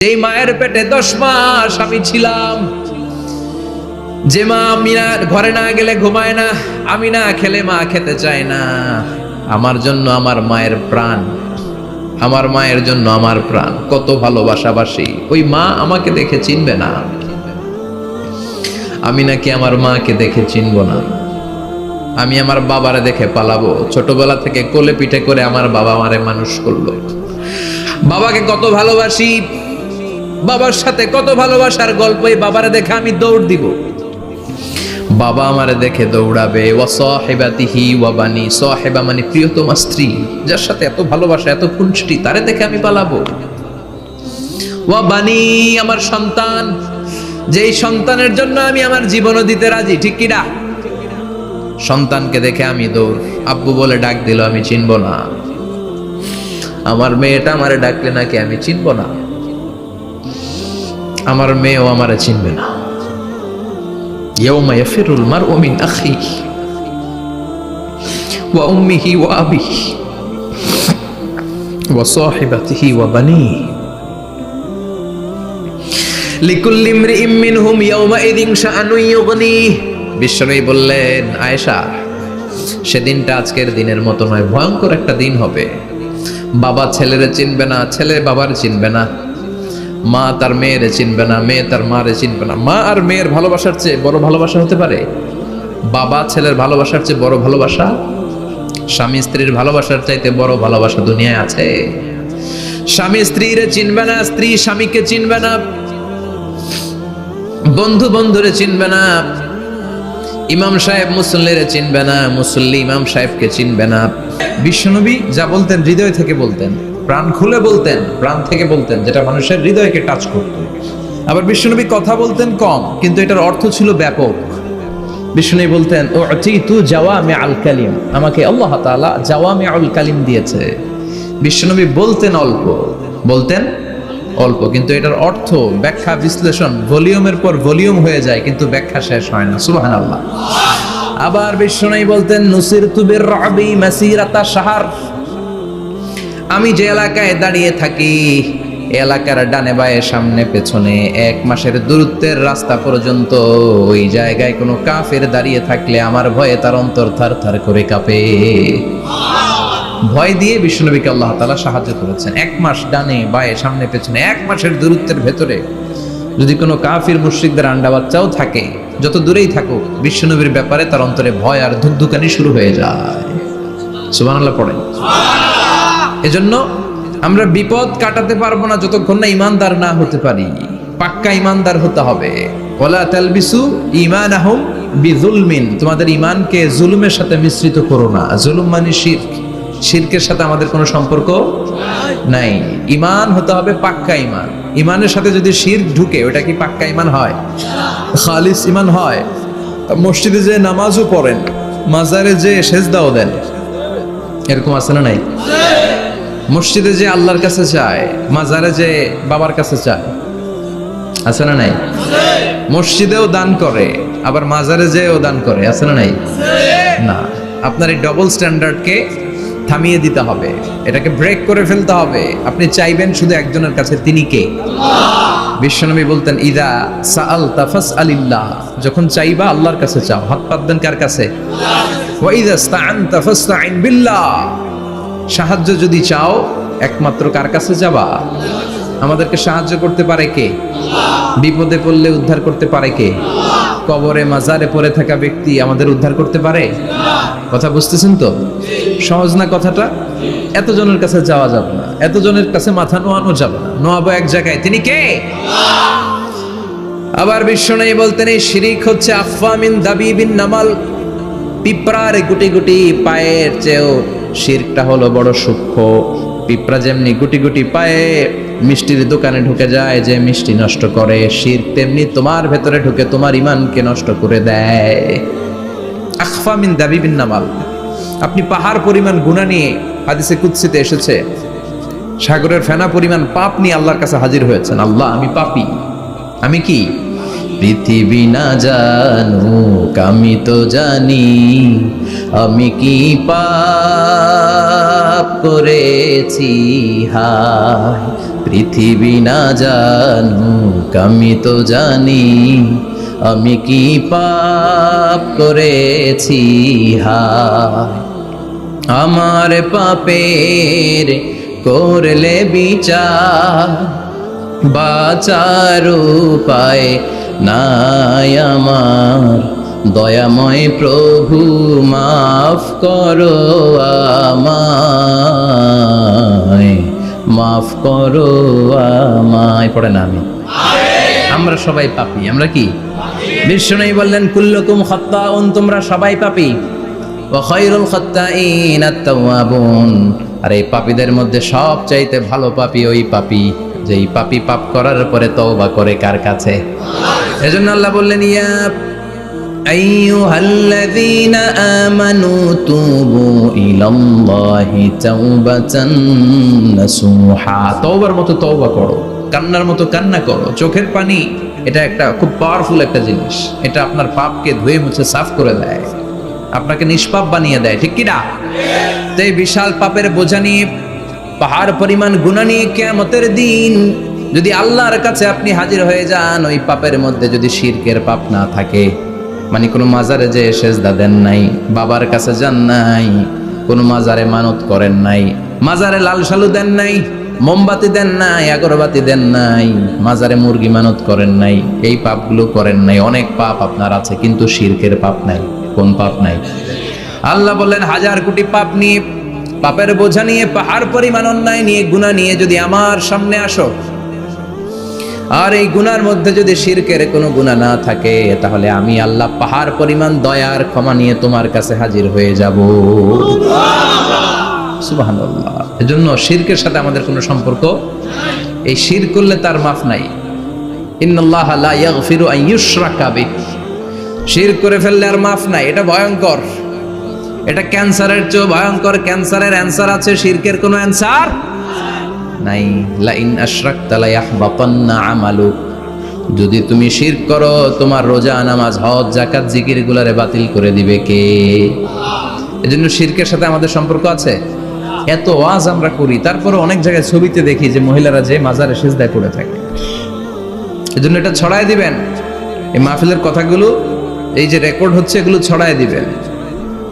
এই মায়ের পেটে 10 মাস আমি ছিলাম, যে মা আমিনা ঘরে না গেলে ঘুমায় না, আমি না খেলে মা খেতে চায় না। আমার জন্য আমার মায়ের প্রাণ, আমার মায়ের জন্য আমার প্রাণ, কত ভালোবাসাবাসী। ওই মা আমাকে দেখে চিনবে না, আমি নাকি আমার মাকে দেখে চিনব না। আমি আমার বাবারে দেখে পালাবো। ছোটবেলা থেকে কোলে পিঠে করে আমার বাবা আমারে মানুষ করলো। বাবাকে কত ভালোবাসি, বাবার সাথে কত ভালোবাসার গল্প। এই বাবারে দেখে আমি দৌড় দিব, বাবা আমারে দেখে দৌড়াবে। ওয়া সাহিবাতিহি ওয়া বানি, সাহিবা মানে প্রিয়তমা স্ত্রী, যার সাথে এত ভালোবাসা এত খুনসুটি, তারে দেখে আমি পালাবো। ওয়া বানি আমার সন্তান, যেই সন্তানের জন্য আমি আমার জীবনও দিতে রাজি, ঠিক কি না? সন্তানকে দেখে আমি দৌড়। আব্বু বলে ডাক দিল, আমি চিনব না। আমার মেয়েটা আমারে ডাকলে নাকি আমি চিনব না, আমার মেয়েও আমারে চিনবে না। ইয়াউমা ইয়াফিরুল মারউ মিন আখিহি ওয়া উম্মিহি ওয়া আবিহি ওয়া সাহিবাতিহি ওয়া বানিহি লিকুল্লি ইমরিইম মিনহুম ইয়াউমাইযিন শাআনুন ইউগনিহি। বিশ্বনবী বললেন, আয়েশা, সেদিনটা আজকের দিনের মতো নয়, ভয়ঙ্কর একটা দিন হবে। বাবা ছেলেরে চিনবে না, ছেলে বাবার চিনবে না, মা তার মেয়েরে চিনবে না, মেয়ে তার মারে চিনবে না। মা আর মেয়ের ভালোবাসার চেয়ে বড় ভালোবাসা হতে পারে? বাবা ছেলের ভালোবাসার চেয়ে বড় ভালোবাসা? স্বামী স্ত্রীর ভালোবাসার চাইতে বড় ভালোবাসা দুনিয়ায় আছে? স্বামী স্ত্রীরে চিনবে না, স্ত্রী স্বামীকে চিনবে না, বন্ধু বন্ধুরে চিনবে না, ইমাম সাহেব মুসল্লিরে চিনবে না, মুসল্লি ইমাম সাহেবকে চিনবে না। বিশ্বনবী যা বলতেন হৃদয় থেকে বলতেন, প্রাণ খুলে বলতেন, প্রাণ থেকে বলতেন, যেটা মানুষের হৃদয়কে টাচ করত। আবার বিশ্বনবী কথা বলতেন কম, কিন্তু এটার অর্থ ছিল ব্যাপক। বিশ্বনবী বলতেন, উতিতু জাওয়ামিউল কালিম, আমাকে আল্লাহ তাআলা জাওয়ামিউল কালিম দিয়েছে। বিশ্বনবী বলতেন অল্প, বলতেন অল্প, কিন্তু এটার অর্থ ব্যাখ্যা বিশ্লেষণ ভলিউমের পর ভলিউম হয়ে যায়, কিন্তু ব্যাখ্যা শেষ হয় না। সুবহানাল্লাহ। আবার বিশ্বনবী বলতেন, নুসিরতু বিররাবি মাসিরাতা শাহর, আমি যে এলাকায় দাঁড়িয়ে থাকি, এলাকার ডানে বায়ে সামনে পেছনে 1 মাসের দূরত্বের রাস্তা পর্যন্ত ওই জায়গায় কোনো কাফের দাঁড়িয়ে থাকলে আমার ভয়ে তার অন্তর থার থার করে কাঁপে। ভয় দিয়ে বিশ্বনবীকে আল্লাহ তাআলা সাহায্য করেছেন। 1 মাস ডানে বায়ে সামনে পেছনে 1 মাসের দূরত্বের ভেতরে যদি কোনো কাফির মুশরিকদের আন্ডা বাচ্চাও থাকে, যত দূরেই থাকুক, বিশ্বনবীর ব্যাপারে তার অন্তরে ভয় আর ধুকধুকানি শুরু হয়ে যায়। সুবহানাল্লাহ পড়েন। এজন্য আমরা বিপদ কাটাতে পারবো না যতক্ষণ না ইমানদার না হতে পারি। পাক্কা ইমানদার হতে হবে। ওয়ালা তালবিসু ঈমানাহুম বিযুলমিন, তোমাদের ঈমানকে জুলুমের সাথে মিশ্রিত করো না। জুলুম মানে শিরক, শিরকের সাথে আমাদের কোনো সম্পর্ক নাই। ঈমান হতে হবে পাক্কা ঈমান। ঈমানের সাথে যদি শিরক ঢুকে, ওটা কি পাক্কা ঈমান হয়? খালিস ঈমান হয়? মসজিদে যে নামাজও পড়েন, মাজারে যে সেজদাও দেন, এরকম আছে না নাই? মসজিদে যে আল্লাহর কাছে চায়, মাজারে যে বাবার কাছে চায়, আছে না নাই? মসজিদেও দান করে, আবার মাজারে যেও দান করে, আছে না নাই? না, আপনার এই ডবল স্ট্যান্ডার্ডকে থামিয়ে দিতে হবে, এটাকে ব্রেক করে ফেলতে হবে। আপনি চাইবেন শুধু একজনের কাছে, তিনি কে? বিশ্বনবী বলতেন, ইদা সাআলতা ফাসআলিল্লাহ, যখন চাইবা আল্লাহর কাছে চাও। হাত পাত দেন কার কাছে? ওয়া ইদা ইসতাআনতা ফাসতাইন বিল্লাহ, সাহায্য যদি চাও একমাত্র কার কাছে যাবা? আমাদেরকে সাহায্য করতে পারে কে? বিপদে পড়লে উদ্ধার করতে পারে কে? কবরে মাজারে পড়ে থাকা ব্যক্তি আমাদের উদ্ধার করতে পারে? কথা বুঝতেছেন তো? সহজ না কথাটা? এতজনের কাছে যাওয়া যাবে না, এতজনের কাছে মাথা নোয়ানো যাবে না, নোয়াবো এক জায়গায়, তিনি কে? আবার বিশ্বনবী বলতেন, এই শিরিক হচ্ছে আফওয়া মিন দাবিবিন নামাল, পিঁপড়ার গুটি গুটি পায়ের চেয়েও শিরকটা হলো বড় সূক্ষ্ম। পিঁপড়া যেমনি গুটি গুটি পায়ে মিষ্টির দোকানে ঢুকে যায়, যে মিষ্টি নষ্ট করে, শিরক তেমনি তোমার ভেতরে ঢুকে তোমার ঈমানকে নষ্ট করে দেয়। আখফা মিন দাবিবিন নামাল, আপনি পাহাড় পরিমাণ গুনাহ নিয়ে, হাদিসে কুদসিতে এসেছে, সাগরের ফেনা পরিমাণ পাপ নিয়ে আল্লাহর কাছে হাজির হয়েছেন। আল্লাহ, আমি পাপী, আমি কি? পৃথিবী না জানুক আমি তো জানি, আমি কি পাপ পাপ করেছি হায়, পৃথিবী না জানুক আমি তো জানি আমি কি পাপ করেছি হায়। আমার পাপের করলে বিচার, বাঁচার উপায় নাই আমার, দয়াময় প্রভু মাফ করো আমায়, মাফ করো আমায়। পড়ে না আমি, আমরা সবাই পাপী। আমরা কি? বিষ্ণু বললেন কুল্লুকুম খাত্তাউন, তোমরা সবাই পাপী, ওয়া খায়রুল খাত্তাইন আত-তাওয়াবুন, আর এই পাপীদের মধ্যে সবচাইতে ভালো পাপী ওই পাপী যেই পাপী পাপ করার পরে তওবা করে কার কাছে? এজন্য আল্লাহ বললেন ইয়া আইয়ুহাল্লাযীনা আমানু তুবু ইলাল্লাহি তাওবাতান নাসুহা, তওবার মতো তওবা করো, কান্নার মতো কান্না করো। চোখের পানি এটা একটা খুব পাওয়ারফুল একটা জিনিস, এটা আপনার পাপকে ধুয়ে মুছে সাফ করে দেয়, আপনাকে নিষ্পাপ বানিয়ে দেয়, ঠিক কি না? তো এই বিশাল পাপের বোঝা নিয়ে, পাহাড় পরিমাণ গুনাহ নিয়ে কিয়ামতের দিন যদি আল্লাহর কাছে আপনি হাজির হয়ে যান, ওই পাপের মধ্যে যদি শিরকের পাপ না থাকে, মানে কোনো মাজারে যে সেজদা দেন নাই, বাবার কাছে যান নাই, কোনো মাজারে মানত করেন নাই, মাজারে লাল শালু দেন নাই, মোমবাতি দেন নাই, আগরবাতি দেন নাই, মাজারে মুরগি মানত করেন নাই, এই পাপগুলো করেন নাই, অনেক পাপ আপনার আছে কিন্তু শিরকের পাপ নাই। কোন পাপ নাই? আল্লাহ বললেন হাজার কোটি পাপ নিয়ে, পাপের বোঝা নিয়ে, পাহাড় পরিমাণ অন্যায় নিয়ে, গুনাহ নিয়ে যদি আমার সামনে আসো, আর এই গুনার মধ্যে যদি শিরকের কোনো গুনাহ না থাকে, তাহলে আমি আল্লাহ পাহাড় পরিমাণ দয়ার ক্ষমা নিয়ে তোমার কাছে হাজির হয়ে যাব। সুবহানাল্লাহ। এজন্য শিরকের সাথে আমাদের কোনো সম্পর্ক, এই শিরক করলে তার মাফ নাই। ইন্নাল্লাহা লা ইয়াগফিরু আন ইউশরাকা বিহি, শিরক করে ফেললে আর মাফ নাই। এটা ভয়ঙ্কর, এটা ক্যান্সারের চেয়ে ভয়ঙ্কর। ক্যান্সারের অ্যানসার আছে, শিরকের কোনো অ্যানসার নাই। লা ইন আশরাকতা লা ইয়াহবাতান্না আমালুক, যদি তুমি শিরক করো তোমার রোজা, নামাজ, হজ, যাকাত, জিকির গুলারে বাতিল করে দিবে কে? এজন্য শিরকের সাথে আমাদের সম্পর্ক আছে। এত ওয়াজ আমরা করি, তারপরে অনেক জায়গায় ছবিতে দেখি যে মহিলারা যে মাজারে সিজদায় পড়ে থাকে। এজন্য এটা ছড়ায় দিবেন, এই মাহফিলের কথাগুলো এই যে রেকর্ড হচ্ছে এগুলো ছড়ায় দিবেন।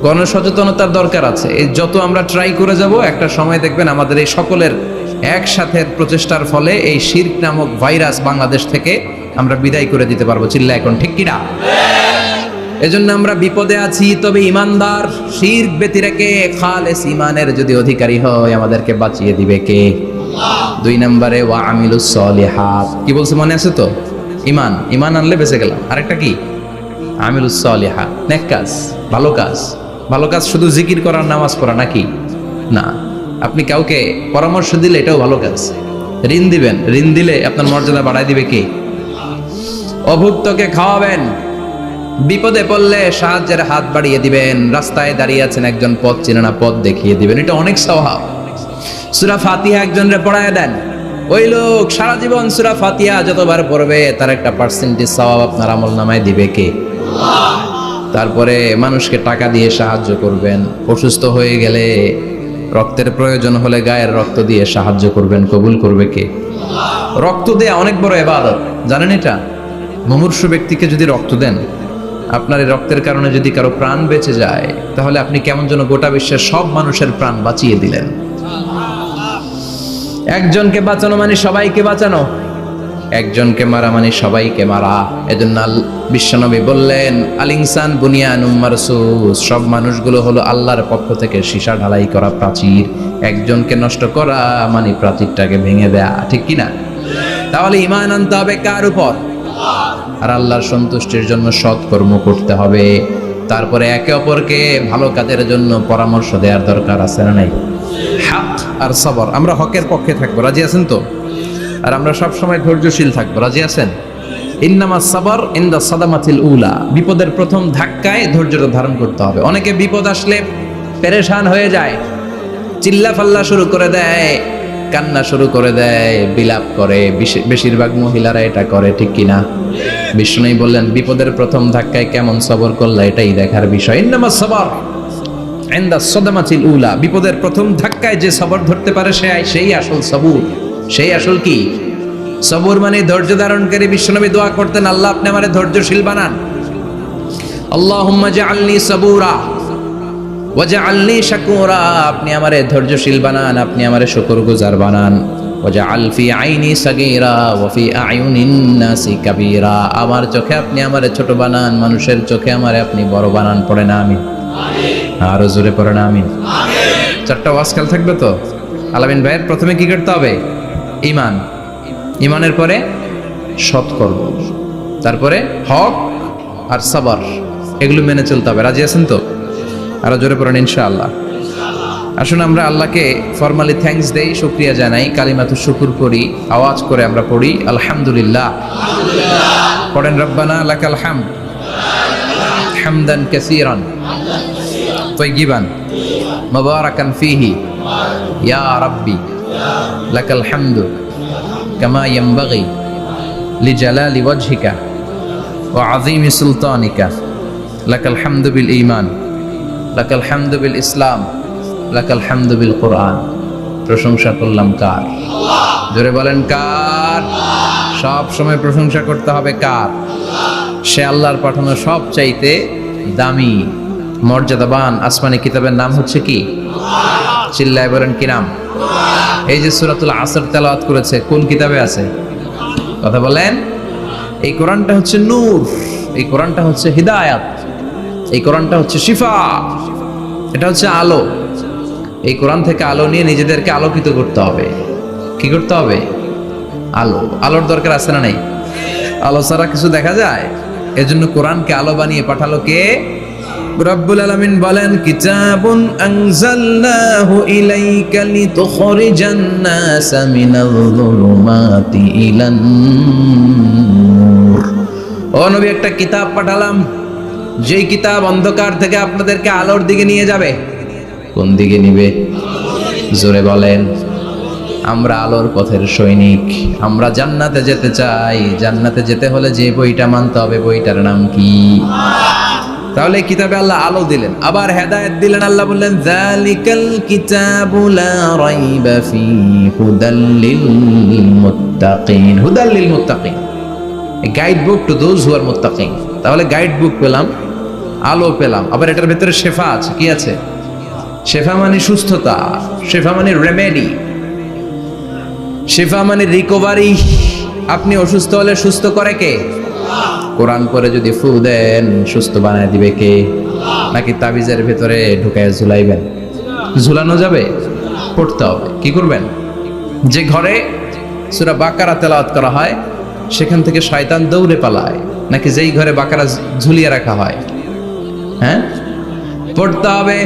গণসচেতনতার দরকার আছে। এই যত আমরা ট্রাই করে যাব, একটা সময় দেখবেন আমাদের এই সকলের একসাথে প্রচেষ্টার ফলে এই শিরক নামক ভাইরাস বাংলাদেশ থেকে আমরা বিদায় করে দিতে পারবো। চিল্লা এখন ঠিক কিনা? এজন্য আমরা বিপদে আছি, তবে ইমানদার শিরক ব্যতি রেখে খালেস ইমানের যদি অধিকারী হয়, আমাদেরকে বাঁচিয়ে দিবে কে? দুই নম্বরে ওয়া আমিলুস সলিহাত, কি বলছে মনে আছে তো? ইমান, ইমান আনলে বেঁচে গেলাম। আরেকটা কি? আমিলুস সলিহাত, নেক কাজ, ভালো কাজ। ভালো কাজ শুধু জিকির করার, নামাজ পড়া নাকি? না। আপনি কাউকে পরামর্শ দিলে এটাও ভালো কাজ। ঋণ দিবেন, ঋণ দিলে আপনার মর্যাদা বাড়ায় দিবে কে? অভুক্তকে খাওয়াবেন, বিপদে পড়লে সাহায্যের হাত বাড়িয়ে দিবেন, রাস্তায় দাঁড়িয়ে আছেন একজন পথ চেনে না, পথ দেখিয়ে দিবেন, এটা অনেক সওয়াব। সূরা ফাতিহা একজনরে পড়ায় দেন, ওই লোক সারা জীবন সূরা ফাতিহা যতবার পড়বে তার একটা পার্সেন্টেজ সওয়াব আপনার আমলনামায় দিবে কে? তারপরে মানুষকে টাকা দিয়ে সাহায্য করবেন, অসুস্থ হয়ে গেলে, রক্তের প্রয়োজন হলে গায়ের রক্ত দিয়ে সাহায্য করবেন, কবুল করবে কে? রক্ত দেয়া অনেক বড় ইবাদত, জানেন এটা? মুমূর্ষু ব্যক্তিকে যদি রক্ত দেন, আপনার এই রক্তের কারণে যদি কারো প্রাণ বেঁচে যায়, তাহলে আপনি কেমন যেন গোটা বিশ্বের সব মানুষের প্রাণ বাঁচিয়ে দিলেন। একজনকে বাঁচানো মানে সবাইকে বাঁচানো, একজনকে মারা মানে সবাইকে মারা। এজন্য বিশ্বনবী বললেন আল ইনসান বুনিয়ানুম মারসুস, সব মানুষগুলো হলো আল্লাহর পক্ষ থেকে সীসা ঢালাই করা প্রাচীর। একজনকে নষ্ট করা মানে প্রাচীরটাকে ভেঙে দেয়া, ঠিক কি না? তাহলে ঈমান আনতে হবে কার উপর? আর আল্লাহর সন্তুষ্টির জন্য সৎ কর্ম করতে হবে। তারপরে একে অপরকে ভালো কাজের জন্য পরামর্শ দেওয়ার দরকার আছে না নাই? হক আর সবর, আমরা হকের পক্ষে থাকবো, রাজি আছেন তো? আর আমরা সব সময় ধৈর্যশীল থাকবো, রাজি আছেন? ইন্নামাস সাবর ইনদা সাদামাতিল উলা, বিপদের প্রথম ধাক্কায় ধৈর্যটা ধারণ করতে হবে। অনেকে বিপদ আসলে পেরেশান হয়ে যায়, চিল্লা ফাল্লা শুরু করে দেয়, কান্না শুরু করে দেয়, বিলাপ করে। বেশিরভাগ মহিলারা এটা করে, ঠিক কিনা? বিষ্ণুই বললেন বিপদের প্রথম ধাক্কায় কেমন সবর করলে এটাই দেখার বিষয়। ইন্নামাস সাবর, ইনদা সাদমাতিল উলা, বিপদের প্রথম ধাক্কায় যে সবর ধরতে পারে সেই আসল সবুর, সেই আসল কি সবুর। মানে ধৈর্য ধারণকারী। বিশ্বনবী দোয়া করতেন, আল্লাহ আপনি আমারে ধৈর্যশীল বানান। আল্লাহুম্মা জাআলনি সাবুরা ওয়াজআলনি শাকুরা, আপনি আমারে ধৈর্যশীল বানান, আপনি আমারে শুকরগুজার বানান। ওয়াজআল ফি আইনি সাগীরা ওয়া ফি আয়ুনিন নাসি কাবীরা, আমার চোখে আপনি আমারে ছোট বানান, মানুষের চোখে আমারে আপনি বড় বানান। পড়ে না আমিন? আরো জোরে পড়ে না আমিন? চারটা ওয়াজ কাল থাকবে তো। আলামিন ভাইয়ের প্রথমে কি করতে হবে? ঈমান। ঈমানের পরে সৎকর্ম, তারপরে হক আর সাবর, এগুলো মেনে চলতে হবে। রাজি আছেন তো? আরো জোরে পড়েন ইনশাআল্লাহ। আসুন আমরা আল্লাহকে ফরমালি থ্যাঙ্কস দেই, শুকরিয়া জানাই, কালিমাতু শুকুর করি, আওয়াজ করে আমরা পড়ি আলহামদুলিল্লাহ। পড়েন রব্বানা লাকাল হামদ হামদান কাসীরান তাইয়িবান মুবারাকান ফীহি ইয়া রাব্বি লাকাল হামদু কামা ইয়ানবাগি লিজালালি ওয়াজহিকা ওয়া আযীমি সুলতানিকা লাকাল হামদু বিল ঈমান লাকাল হামদু বিল ইসলাম লাকাল হামদু বিল কুরআন। প্রশংসা করলাম কার? জোরে বলেন কার? সব সময় প্রশংসা করতে হবে কার? সে আল্লাহর পাঠানো সব চাইতে দামি মর্যাদাবান আসমানি কিতাবের নাম হচ্ছে কি? চিল্লায় বলেন কি নাম? এই যে সূরাতুল আসর তেলাওয়াত করেছে, কোন কিতাবে আছে? কথা বলেন। এই কোরআনটা হচ্ছে নূর, এই কোরআনটা হচ্ছে হিদায়াত, এই কোরআনটা হচ্ছে শিফা, এটা হচ্ছে আলো। এই কোরআন থেকে আলো নিয়ে নিজেদেরকে আলোকিত করতে হবে। কি করতে হবে? আলো। আলোর দরকার আছে না নাই? আলো ছাড়া কিছু দেখা যায়? এজন্য কোরআনকে আলো বানিয়ে পাঠালো কে? রব্বুল আলামিন বলেন, কিতাবুন আনজালনাহু ইলাইকা লিতুখরিজান নাসা মিনাল যুলুমাতি ইলান নূর। ও নবী, একটা কিতাব পাঠালাম, যেই কিতাব অন্ধকার থেকে আপনাদেরকে আলোর দিকে নিয়ে যাবে। কোন দিকে নিবে? জোরে বলেন। আমরা আলোর পথের সৈনিক, আমরা জান্নাতে যেতে চাই। জান্নাতে যেতে হলে যে বইটা মানতে হবে, বইটার নাম কি? তাহলে কিতাবে আল্লাহ আলো দিলেন, আবার হেদায়েত দিলেন। আল্লাহ বললেন, যালিকাল কিতাবু লা রাইবা ফি হুদাল লিল মুত্তাকিন। হুদাল লিল মুত্তাকিন, a guide book to those who are মুত্তাকিন। তাহলে গাইড বুক পেলাম, আলো পেলাম, আবার এটার ভিতরে শেফা আছে। কি আছে? শেফা মানে সুস্থতা, শেফা মানে রেমেডি, শেফা মানে রিকভারি। আপনি অসুস্থ হলে সুস্থ করে কে? কোরআন পরে যদি ফু দেন, সুস্থ বানায় দিবে কে? নাকি তাবিজের ভেতরে ঢুকায় ঝুলাইবেন? ঝুলানো যাবে? পড়তে হবে। কি করবেন? যে ঘরে সূরা বাকারা তেলাওয়াত করা হয় সেখান থেকে শয়তান দৌড়ে পালায়, নাকি যেই ঘরে বাকারা ঝুলিয়ে রাখা হয়? হ্যাঁ, পড়তে হবে।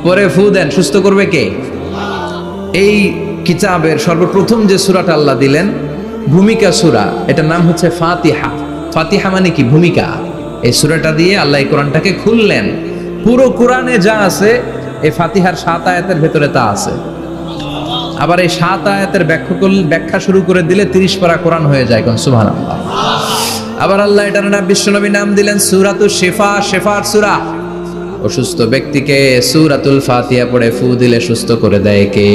পরে ফু দেন, সুস্থ করবে কে? এই কিতাবের সর্বপ্রথম যে সূরাটা আল্লাহ দিলেন, ভূমিকা সূরা, এটার নাম হচ্ছে ফাতিহা। ফাতিহা মানে কি? ভূমিকা। এই সূরাটা দিয়ে আল্লাহ এই কোরআনটাকে খুললেন। পুরো কোরআনে যা আছে এই ফাতিহার 7 আয়াতের ভেতরে তা আছে। আবার এই 7 আয়াতের ব্যাখ্যা শুরু করে দিলে 30 পারা কোরআন হয়ে যায়। কোন সুবহানাল্লাহ। আবার আল্লাহ এটার নাম, বিশ্বনবী নাম দিলেন সূরাতুশ শিফা, শেফার সূরা। অসুস্থ ব্যক্তিকে সূরাতুল ফাতিহা পড়ে ফু দিলে সুস্থ করে দেয় কে?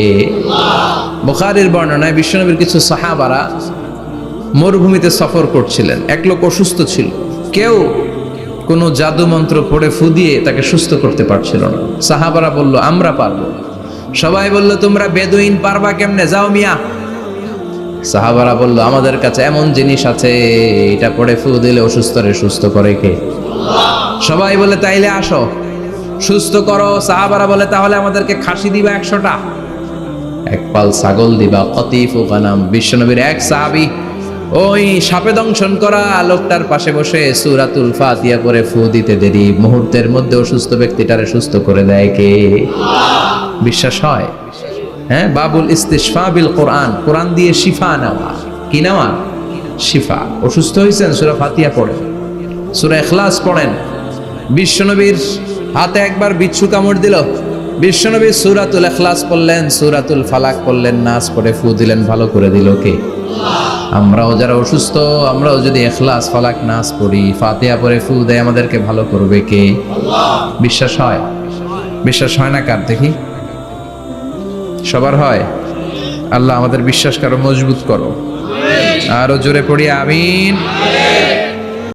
বুখারীর বর্ণনায় বিশ্বনবীর কিছু সাহাবারা মরুভূমিতে সফর করছিলেন। এক লোক অসুস্থ ছিল, কেউ কোনো জাদু মন্ত্র পড়ে ফু দিয়ে তাকে সুস্থ করতে পারছিল না। সাহাবারা বলল, আমরা পারবো। সবাই বলল, তোমরা বেদুইন, পারবা কেমনে? যাও মিয়া। সাহাবারা বলল, আমাদের কাছে এমন জিনিস আছে, এটা পড়ে ফু দিলে অসুস্থরে সুস্থ করে কে? সবাই বলে, তাইলে আসো, সুস্থ করো। সাহাবারা বলে, তাহলে আমাদেরকে খাসি দিবা 100টা, এক পাল ছাগল দিবা। কতিফু গানাম। বিশ্বনবীর এক সাহাবী ওই সাপে দংশন করা লোকটার পাশে বসে সূরাতুল ফাতিহা পড়ে ফু দিতে দেরি মুহূর্তের মধ্যে অসুস্থ ব্যক্তিটারে সুস্থ করে দেয় কে? বিশ্বাস হয়? হ্যাঁ, বাবুল ইস্তিশফা বিল কোরআন, কোরআন দিয়ে শিফা নেওয়া। কি নেওয়া? শিফা। অসুস্থ হয়েছেন, সূরা ফাতিহা পড়েন, সূরা ইখলাস পড়েন। বিশ্বনবীর হাতে একবার বিচ্ছু কামড় দিল, বিশ্বনবী সূরাতুল ইখলাস পড়লেন, সূরাতুল ফালাক পড়লেন, নাস পড়ে ফু দিলেন, ভালো করে দিল কে? আমরাও যারা অসুস্থ, আমরাও যদি ইখলাস, ফালাক, নাস পড়ি, ফাতিহা পড়ে ফু দেয়, আমাদেরকে ভালো করবে কে? বিশ্বাস হয়? বিশ্বাস হয় না কার দেখি? সবার হয়? আল্লাহ আমাদের বিশ্বাস করো, মজবুত করো। আরো জোরে পড়ি আমিন।